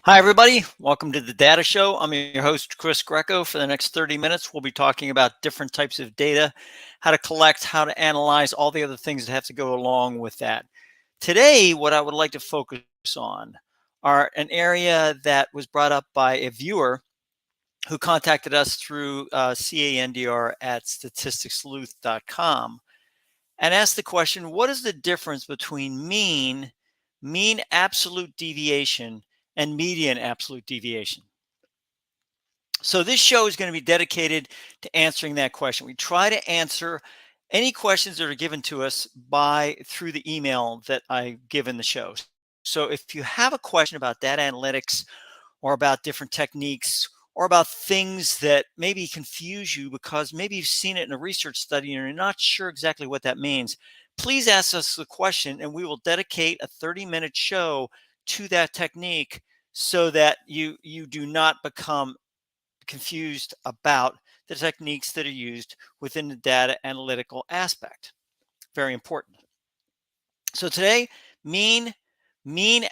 Hi, everybody. Welcome to the Data Show. I'm your host, Chris Greco. For the next 30 minutes, we'll be talking about different types of data, how to collect, how to analyze, all the other things that have to go along with that. Today, what I would like to focus on are an area that was brought up by a viewer who contacted us through CANDR at statisticsleuth.com and asked the question, what is the difference between mean absolute deviation, and median absolute deviation? So this show is going to be dedicated to answering that question. We try to answer any questions that are given to us through the email that I give in the show. So if you have a question about data analytics or about different techniques or about things that maybe confuse you because maybe you've seen it in a research study and you're not sure exactly what that means, please ask us the question and we will dedicate a 30-minute show to that technique so that you do not become confused about the techniques that are used within the data analytical aspect. Very important. So today, mean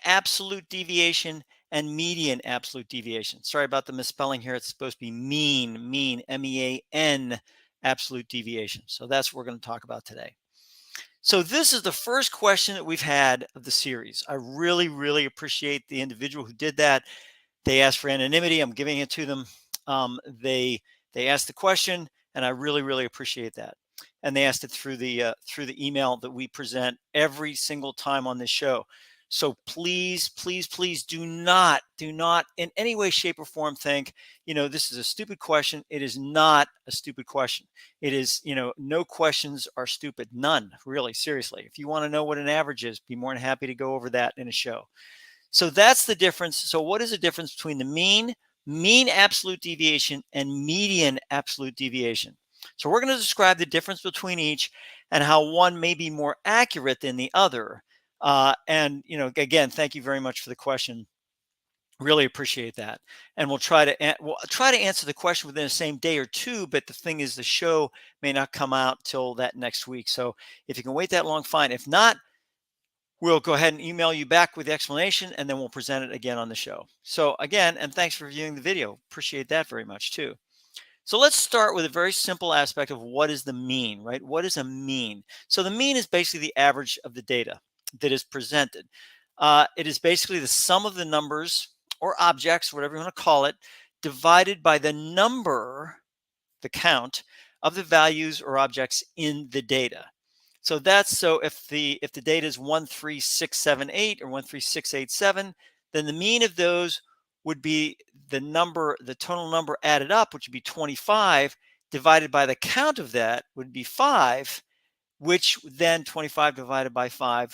absolute deviation and median absolute deviation. Sorry about the misspelling here. It's supposed to be mean, MEAN, absolute deviation. So that's what we're going to talk about today. So this is the first question that we've had of the series. I really, really appreciate the individual who did that. They asked for anonymity. I'm giving it to them. They asked the question, and I really, really appreciate that. And they asked it through the email that we present every single time on this show. So please, please, please do not in any way, shape, or form think, this is a stupid question. It is not a stupid question. It is, no questions are stupid. None, really, seriously. If you want to know what an average is, be more than happy to go over that in a show. So that's the difference. So what is the difference between the mean absolute deviation, and median absolute deviation? So we're going to describe the difference between each and how one may be more accurate than the other. And again, thank you very much for the question. Really appreciate that. And we'll try to answer the question within the same day or two. But the thing is, the show may not come out till that next week. So if you can wait that long, fine. If not, we'll go ahead and email you back with the explanation, and then we'll present it again on the show. So again, and thanks for viewing the video. Appreciate that very much too. So let's start with a very simple aspect of what is the mean, right? What is a mean? So the mean is basically the average of the data that is presented. It is basically the sum of the numbers or objects, whatever you want to call it, divided by the number, the count of the values or objects in the data. So if the data is 13678 or 13687, then the mean of those would be the total number added up, which would be 25, divided by the count of that would be 5, which then 25 divided by 5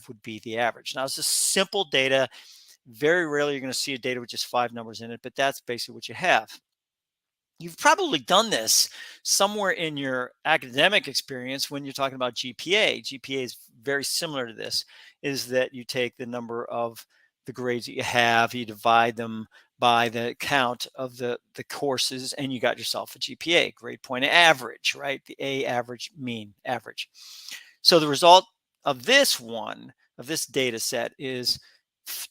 would be the average. Now, it's just simple data. Very rarely you're going to see a data with just 5 numbers in it, but that's basically what you have. You've probably done this somewhere in your academic experience when you're talking about GPA. GPA is very similar to this, is that you take the number of the grades that you have, you divide them by the count of the courses, and you got yourself a GPA, grade point average, right? The A average, mean average. So the result of this data set is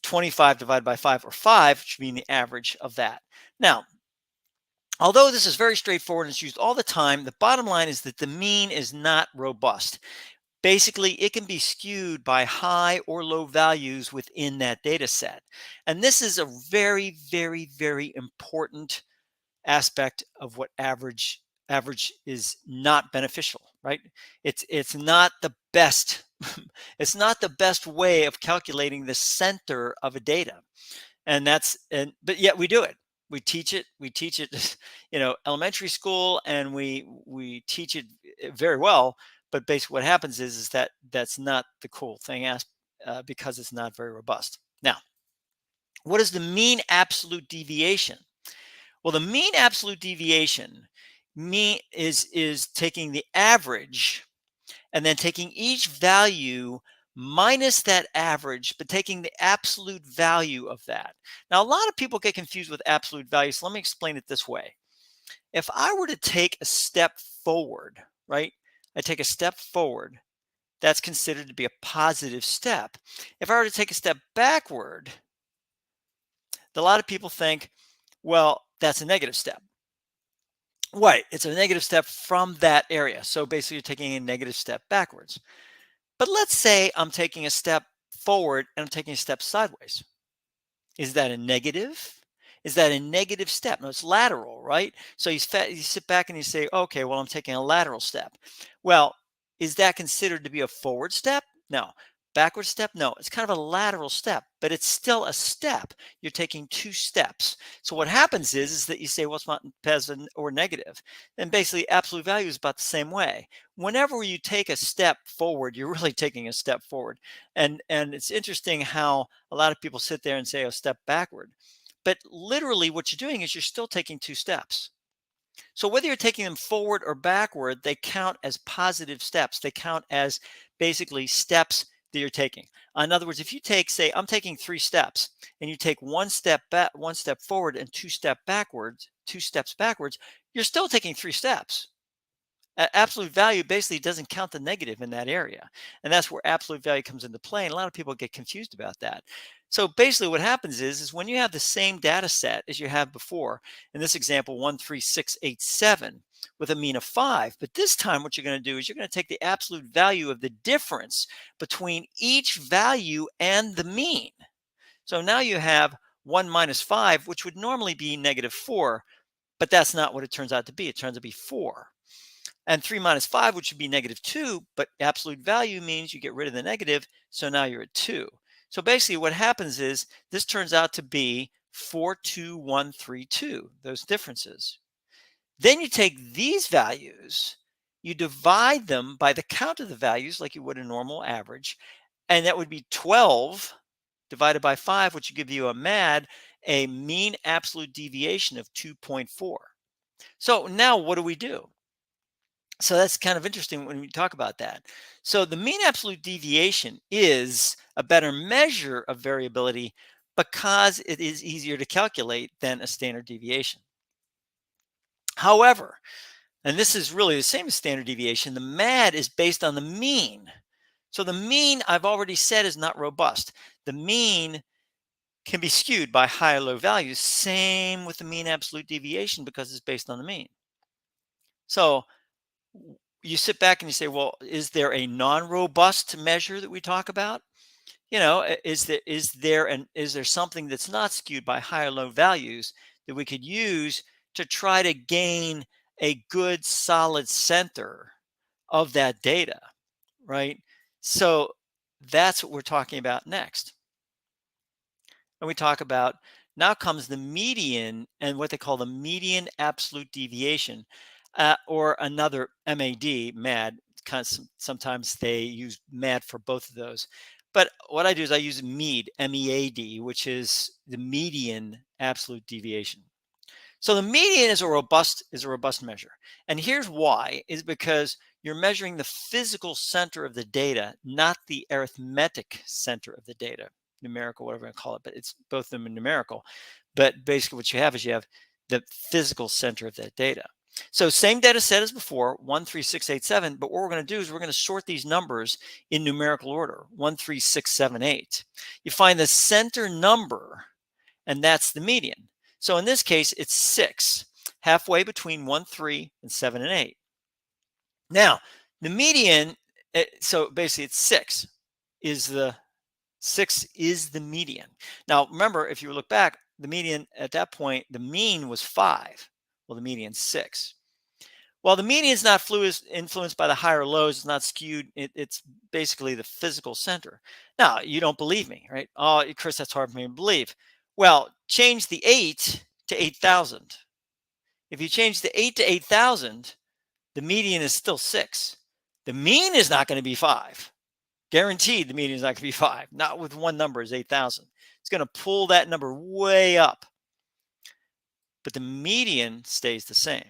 25 divided by 5, or 5, which would mean the average of that. Now, although this is very straightforward and it's used all the time, the bottom line is that the mean is not robust. Basically, it can be skewed by high or low values within that data set. And this is a very, very, very important aspect of what average is not beneficial, right? It's not the best it's not the best way of calculating the center of a data. But yet we do it. We teach it, elementary school, and we teach it very well. But basically what happens is that that's not the cool thing, because it's not very robust. Now, what is the mean absolute deviation? Well, the mean absolute deviation is taking the average and then taking each value minus that average, but taking the absolute value of that. Now, a lot of people get confused with absolute value, so let me explain it this way. If I were to take a step forward, right? I take a step forward, that's considered to be a positive step. If I were to take a step backward, A lot of people think, well, that's a negative step. Right, it's a negative step from that area. So basically, you're taking a negative step backwards. But let's say I'm taking a step forward and I'm taking a step sideways. Is that a negative? Is that a negative step? No, it's lateral, right? So you sit back and you say, okay, well, I'm taking a lateral step. Well, is that considered to be a forward step? No. Backward step? No. It's kind of a lateral step, but it's still a step. You're taking two steps. So what happens is that you say, well, it's not positive or negative. And basically, absolute value is about the same way. Whenever you take a step forward, you're really taking a step forward. And it's interesting how a lot of people sit there and say, oh, step backward. But literally what you're doing is you're still taking two steps. So whether you're taking them forward or backward, they count as positive steps. They count as basically steps that you're taking. In other words, if you take, say, I'm taking 3 steps, and you take one step back, one step forward, and two steps backwards, you're still taking 3 steps. Absolute value basically doesn't count the negative in that area. And that's where absolute value comes into play. And a lot of people get confused about that. So basically what happens is when you have the same data set as you have before, in this example, 13687 with a mean of 5, but this time what you're going to do is you're going to take the absolute value of the difference between each value and the mean. So now you have 1 minus 5, which would normally be negative 4, but that's not what it turns out to be. It turns out to be 4. And 3 minus 5, which would be negative 2, but absolute value means you get rid of the negative, so now you're at 2. So basically what happens is this turns out to be 42132, those differences. Then you take these values, you divide them by the count of the values like you would a normal average, and that would be 12 divided by 5, which would give you a mean absolute deviation of 2.4. So now what do? So that's kind of interesting when we talk about that. So the mean absolute deviation is a better measure of variability because it is easier to calculate than a standard deviation. However, and this is really the same as standard deviation, the MAD is based on the mean. So the mean, I've already said, is not robust. The mean can be skewed by high or low values. Same with the mean absolute deviation because it's based on the mean. So you sit back and you say, well, is there a non-robust measure that we talk about? You know, is there something that's not skewed by high or low values that we could use to try to gain a good solid center of that data, right? So that's what we're talking about next. And we talk about now comes the median and what they call the median absolute deviation, or another MAD. Sometimes they use MAD for both of those. But what I do is I use MEAD, which is the median absolute deviation. So the median is a robust measure. And here's why, is because you're measuring the physical center of the data, not the arithmetic center of the data, numerical, whatever you call it, but it's both of them are numerical. But basically what you have is you have the physical center of that data. So same data set as before, 13687, but what we're going to do is we're going to sort these numbers in numerical order, 13678. You find the center number, and that's the median. So in this case, it's 6, halfway between 1, 3, and 7, and 8. Now, the median, so basically it's 6 is the median. Now, remember, if you look back, the median at that point, the mean was 5. Well, the median's 6. Well, the median is not influenced by the higher lows. It's not skewed. It's basically the physical center. Now, you don't believe me, right? Oh, Chris, that's hard for me to believe. Well, change the 8 to 8,000. If you change the 8 to 8,000, the median is still 6. The mean is not going to be 5. Guaranteed the median is not going to be 5. Not with one number is 8,000. It's going to pull that number way up. But the median stays the same.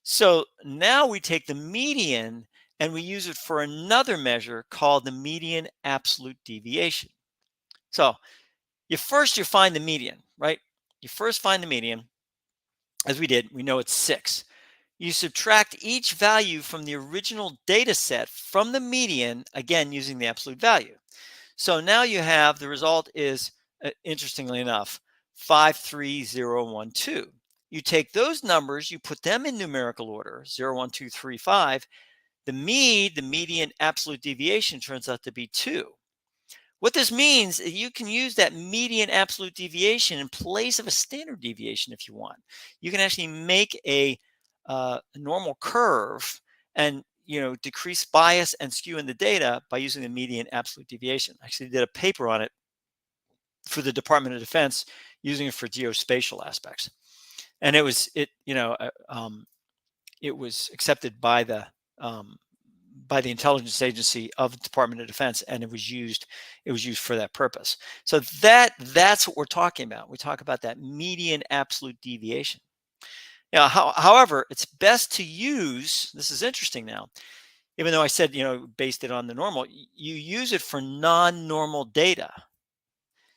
So now we take the median and we use it for another measure called the median absolute deviation. So you find the median, right? You first find the median, as we did. We know it's 6. You subtract each value from the original data set from the median, again, using the absolute value. So now you have the result is, interestingly enough, 53012. You take those numbers, you put them in numerical order, 0, 1, 2, 3, 5. The median absolute deviation turns out to be 2. What this means is you can use that median absolute deviation in place of a standard deviation if you want. You can actually make a normal curve and decrease bias and skew in the data by using the median absolute deviation. I actually did a paper on it for the Department of Defense using it for geospatial aspects, and it was accepted by the intelligence agency of the Department of Defense, and it was used for that purpose. So that's what we're talking about. We talk about that median absolute deviation. However, it's best to use, this is interesting now, even though I said, based it on the normal, you use it for non-normal data.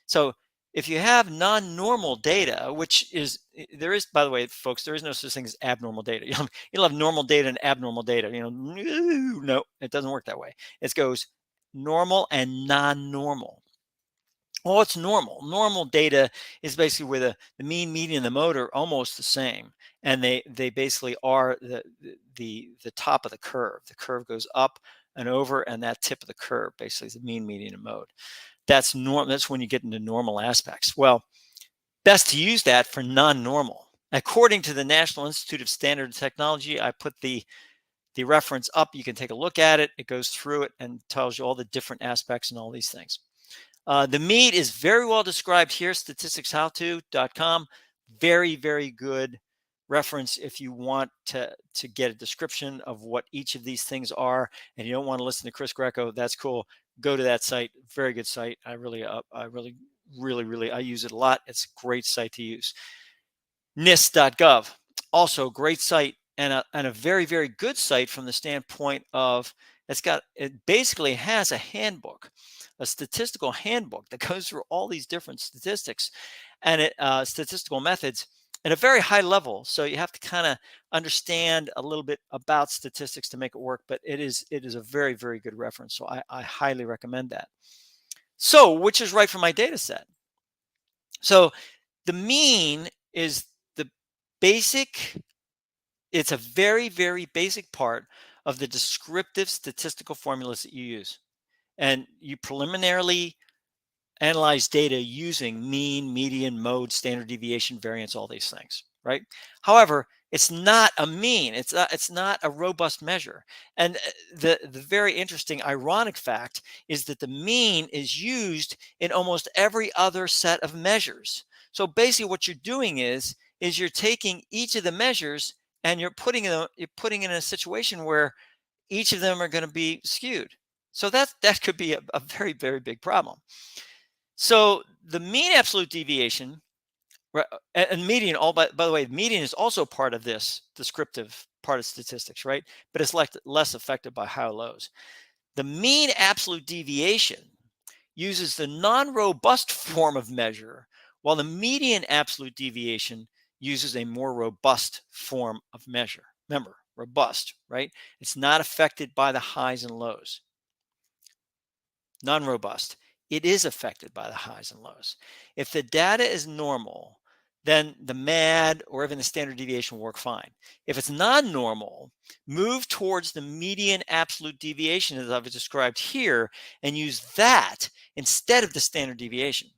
So if you have non-normal data, which is, there is, by the way, folks, there is no such thing as abnormal data. You'll have normal data and abnormal data. No, it doesn't work that way. It goes normal and non-normal. Well, it's normal. Normal data is basically where the mean, median, and the mode are almost the same, and they basically are the top of the curve. The curve goes up and over, and that tip of the curve basically is the mean, median, and mode. That's when you get into normal aspects. Well, best to use that for non-normal. According to the National Institute of Standard and Technology, I put the reference up. You can take a look at it. It goes through it and tells you all the different aspects and all these things. The mean is very well described here, statisticshowto.com. Very, very good reference if you want to get a description of what each of these things are, and you don't want to listen to Chris Greco. That's cool. Go to that site. Very good site. I really use it a lot. It's a great site to use. NIST.gov, also great site, and a very, very good site from the standpoint of it basically has a handbook, a statistical handbook that goes through all these different statistics and statistical methods at a very high level. So you have to kind of understand a little bit about statistics to make it work, but it is a very, very good reference. So I highly recommend that. So which is right for my data set? So the mean is the basic, it's a very, very basic part of the descriptive statistical formulas that you use. And you preliminarily analyze data using mean, median, mode, standard deviation, variance, all these things, right? However, it's not a mean. It's not a robust measure. And the very interesting, ironic fact is that the mean is used in almost every other set of measures. So basically, what you're doing is you're taking each of the measures and you're putting it in a situation where each of them are going to be skewed. So that could be a very, very big problem. So the mean absolute deviation and median, by the way, median is also part of this descriptive part of statistics, right? But it's less affected by high lows. The mean absolute deviation uses the non-robust form of measure, while the median absolute deviation uses a more robust form of measure. Remember, robust, right? It's not affected by the highs and lows. Non-robust, it is affected by the highs and lows. If the data is normal, then the MAD or even the standard deviation will work fine. If it's non-normal, move towards the median absolute deviation as I've described here and use that instead of the standard deviation.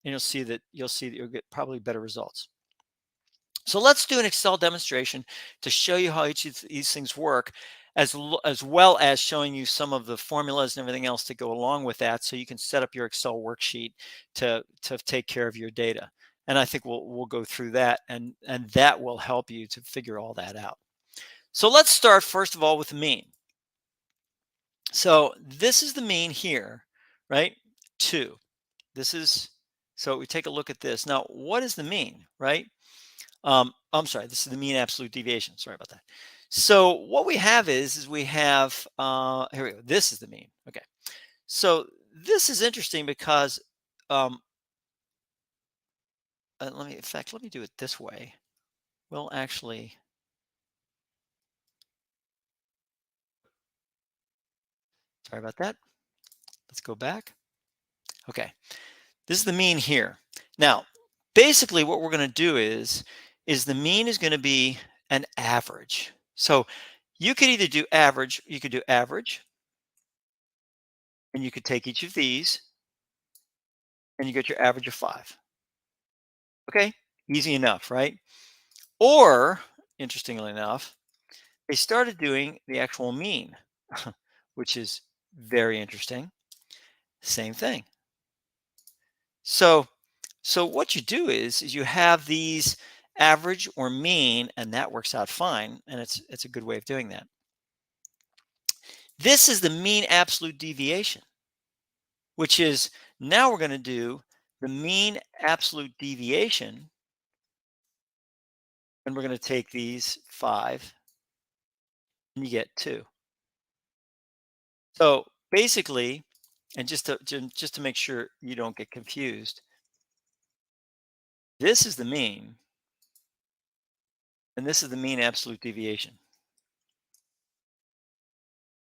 And you'll see that you'll get probably better results. So let's do an Excel demonstration to show you how each of these things work, as well as showing you some of the formulas and everything else to go along with that, so you can set up your Excel worksheet to take care of your data. And I think we'll go through that, and that will help you to figure all that out. So let's start first of all with the mean. So this is the mean here, right? 2. So we take a look at this. Now, what is the mean, right? I'm sorry, this is the mean absolute deviation. Sorry about that. So what we have is we have, here we go. This is the mean. Okay. So this is interesting because, let me do it this way. We'll actually, sorry about that. Let's go back. Okay. This is the mean here. Now, basically what we're going to do is the mean is going to be an average. So you could either do average, you could do average, and you could take each of these and you get your average of 5. Okay? Easy enough, right? Or, interestingly enough, they started doing the actual mean, which is very interesting. Same thing. So what you do is you have these average or mean, and that works out fine, and it's a good way of doing that. This is the mean absolute deviation, which is now we're going to do the mean absolute deviation, and we're going to take these 5 and you get 2. So basically, and just to make sure you don't get confused, this is the mean and this is the mean absolute deviation.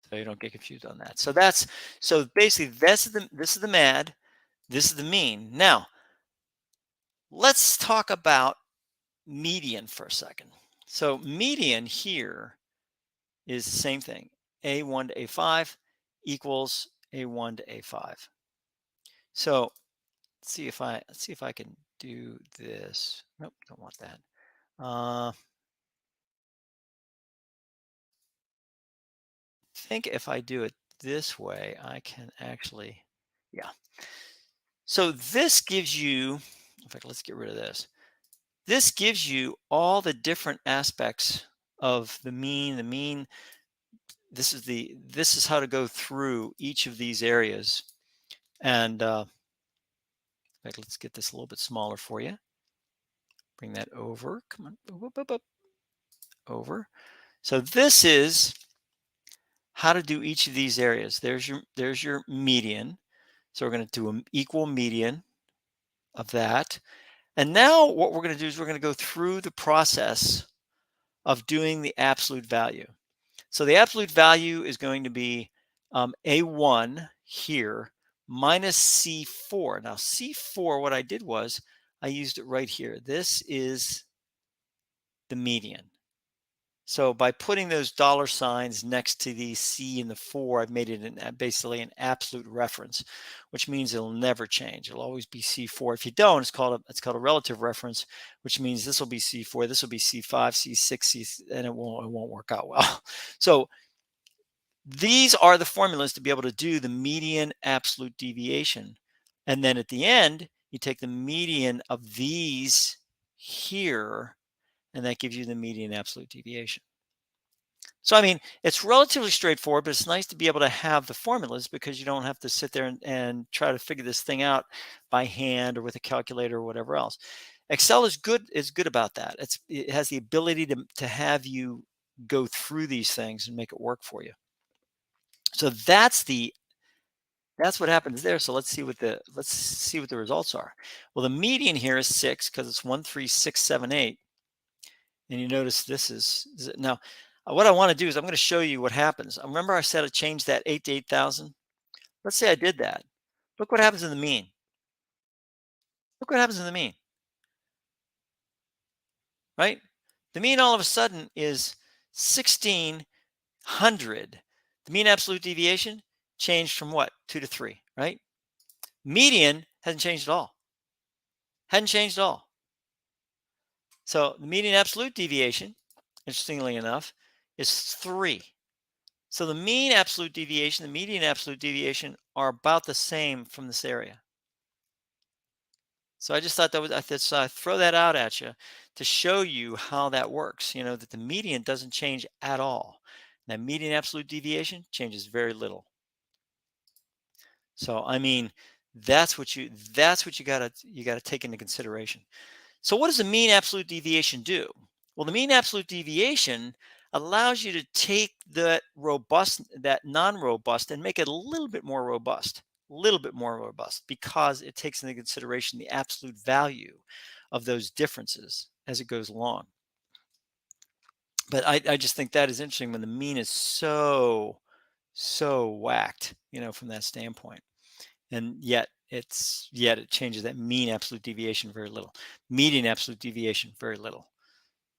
So you don't get confused on that. So basically this is the mad, this is the mean. Now, let's talk about median for a second. So median here is the same thing. A1 to A5 equals A1 to A5. So let's see if I can do this. Nope, don't want that. I think if I do it this way, I can actually, yeah. So this gives you, in fact, let's get rid of this. This gives you all the different aspects of the mean. The mean, this is how to go through each of these areas. And in fact, let's get this a little bit smaller for you. Bring that over. Come on, up, over. So this is how to do each of these areas. There's your median. So we're going to do an equal median of that. And now what we're going to do is we're going to go through the process of doing the absolute value. So the absolute value is going to be A1 here minus C4. Now C4, what I did was I used it right here. This is the median. So by putting those dollar signs next to the C and the 4, I've made it basically an absolute reference, which means it'll never change. It'll always be C4. If you don't, it's called a relative reference, which means this will be C4, this will be C5, C6, and it won't work out well. So these are the formulas to be able to do the median absolute deviation. And then at the end, you take the median of these here, and that gives you the median absolute deviation. So, I mean, it's relatively straightforward, but it's nice to be able to have the formulas because you don't have to sit there and try to figure this thing out by hand or with a calculator or whatever else. Excel is good about that. It has the ability to have you go through these things and make it work for you. So that's what happens there. So let's see what the results are. Well, the median here is 6 because it's 13678. And you notice this is now what I want to do is I'm going to show you what happens. Remember I said I changed that 8 to 8,000. Let's say I did that. Look what happens in the mean. Look what happens in the mean, right? The mean all of a sudden is 1,600. The mean absolute deviation changed from what? 2 to 3, right? Median hasn't changed at all. Hadn't changed at all. So the median absolute deviation, interestingly enough, is 3. So the mean absolute deviation, the median absolute deviation are about the same from this area. So I just thought I throw that out at you to show you how that works. You know, that the median doesn't change at all. That median absolute deviation changes very little. So I mean, that's what you gotta take into consideration. So what does the mean absolute deviation do? Well, the mean absolute deviation allows you to take that non-robust and make it a little bit more robust, because it takes into consideration the absolute value of those differences as it goes along. But I just think that is interesting when the mean is so whacked, from that standpoint. And yet yet it changes that mean absolute deviation very little. Median absolute deviation very little.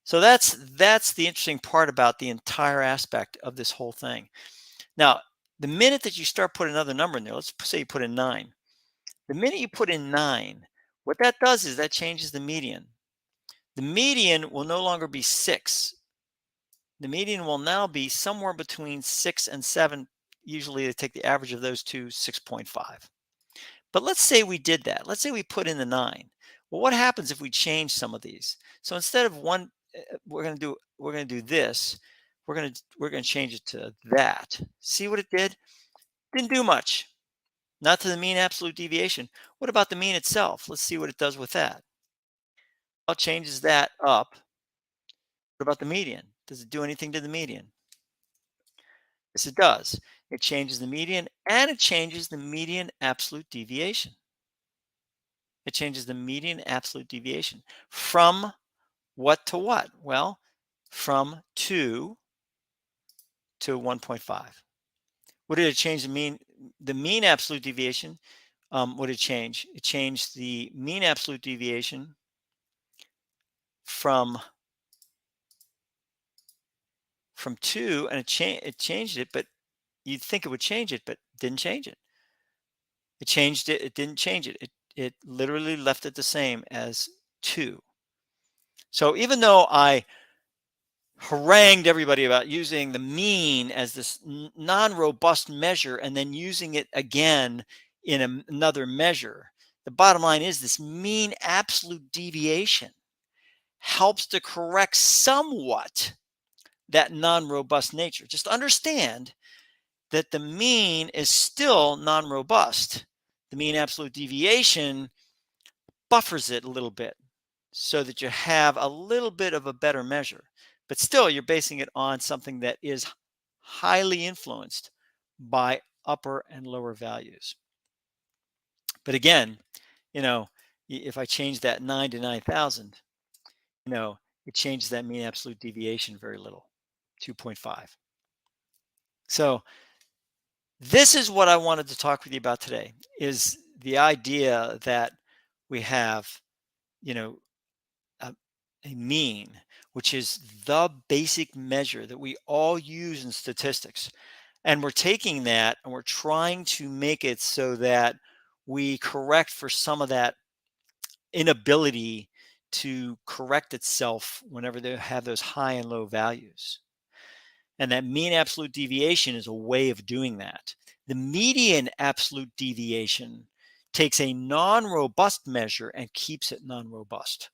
So that's the interesting part about the entire aspect of this whole thing. Now, the minute that you start putting another number in there, let's say you put in 9. The minute you put in 9, what that does is that changes the median. The median will no longer be 6. The median will now be somewhere between 6 and 7. Usually they take the average of those two, 6.5. But let's say we did that. Let's say we put in the 9. Well, what happens if we change some of these? So instead of one, we're going to do this. We're going to change it to that. See what it did? Didn't do much. Not to the mean absolute deviation. What about the mean itself? Let's see what it does with that. Well, it changes that up. What about the median? Does it do anything to the median? Yes, it does. It changes the median and it changes the median absolute deviation. It changes the median absolute deviation from what to what? Well, from 2 to 1.5. What did it change the mean? The mean absolute deviation, what did it change? It changed the mean absolute deviation from 2, and it changed it, but you'd think it would change it, but didn't change it. It changed it, it didn't change it. It literally left it the same as 2. So even though I harangued everybody about using the mean as this non-robust measure and then using it again in another measure, the bottom line is this mean absolute deviation helps to correct somewhat that non-robust nature. Just understand that the mean is still non-robust. The mean absolute deviation buffers it a little bit so that you have a little bit of a better measure. But still, you're basing it on something that is highly influenced by upper and lower values. But again, if I change that 9 to 9,000, it changes that mean absolute deviation very little, 2.5. So this is what I wanted to talk with you about today, is the idea that we have, a mean, which is the basic measure that we all use in statistics. And we're taking that and we're trying to make it so that we correct for some of that inability to correct itself whenever they have those high and low values. And that mean absolute deviation is a way of doing that. The median absolute deviation takes a non-robust measure and keeps it non-robust.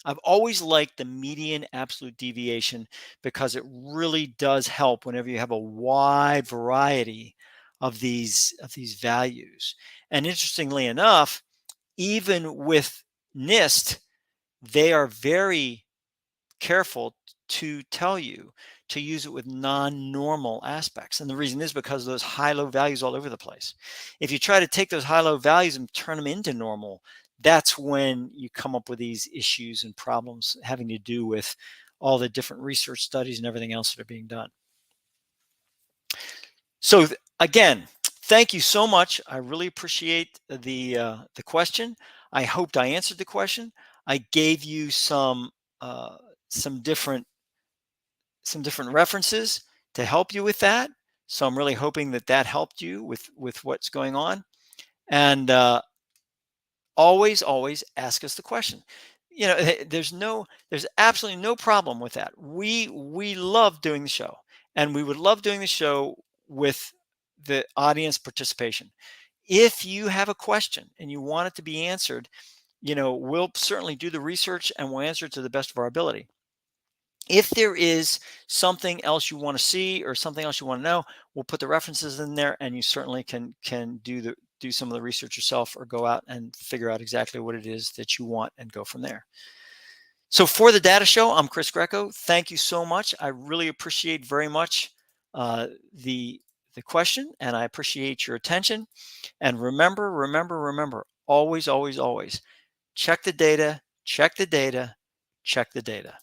I've always liked the median absolute deviation because it really does help whenever you have a wide variety of these values. And interestingly enough, even with NIST, they are very careful to tell you to use it with non-normal aspects. And the reason is because of those high-low values all over the place. If you try to take those high-low values and turn them into normal, that's when you come up with these issues and problems having to do with all the different research studies and everything else that are being done. So again, thank you so much. I really appreciate the question. I hoped I answered the question. I gave you some different references to help you with that. So I'm really hoping that helped you with what's going on. And always ask us the question. There's absolutely no problem with that. We love doing the show, and we would love doing the show with the audience participation. If you have a question and you want it to be answered, we'll certainly do the research and we'll answer it to the best of our ability. If there is something else you want to see or something else you want to know, we'll put the references in there, and you certainly can do some of the research yourself or go out and figure out exactly what it is that you want and go from there. So for the data show, I'm Chris Greco. Thank you so much. I really appreciate very much the question, and I appreciate your attention. And remember, always check the data, check the data, check the data.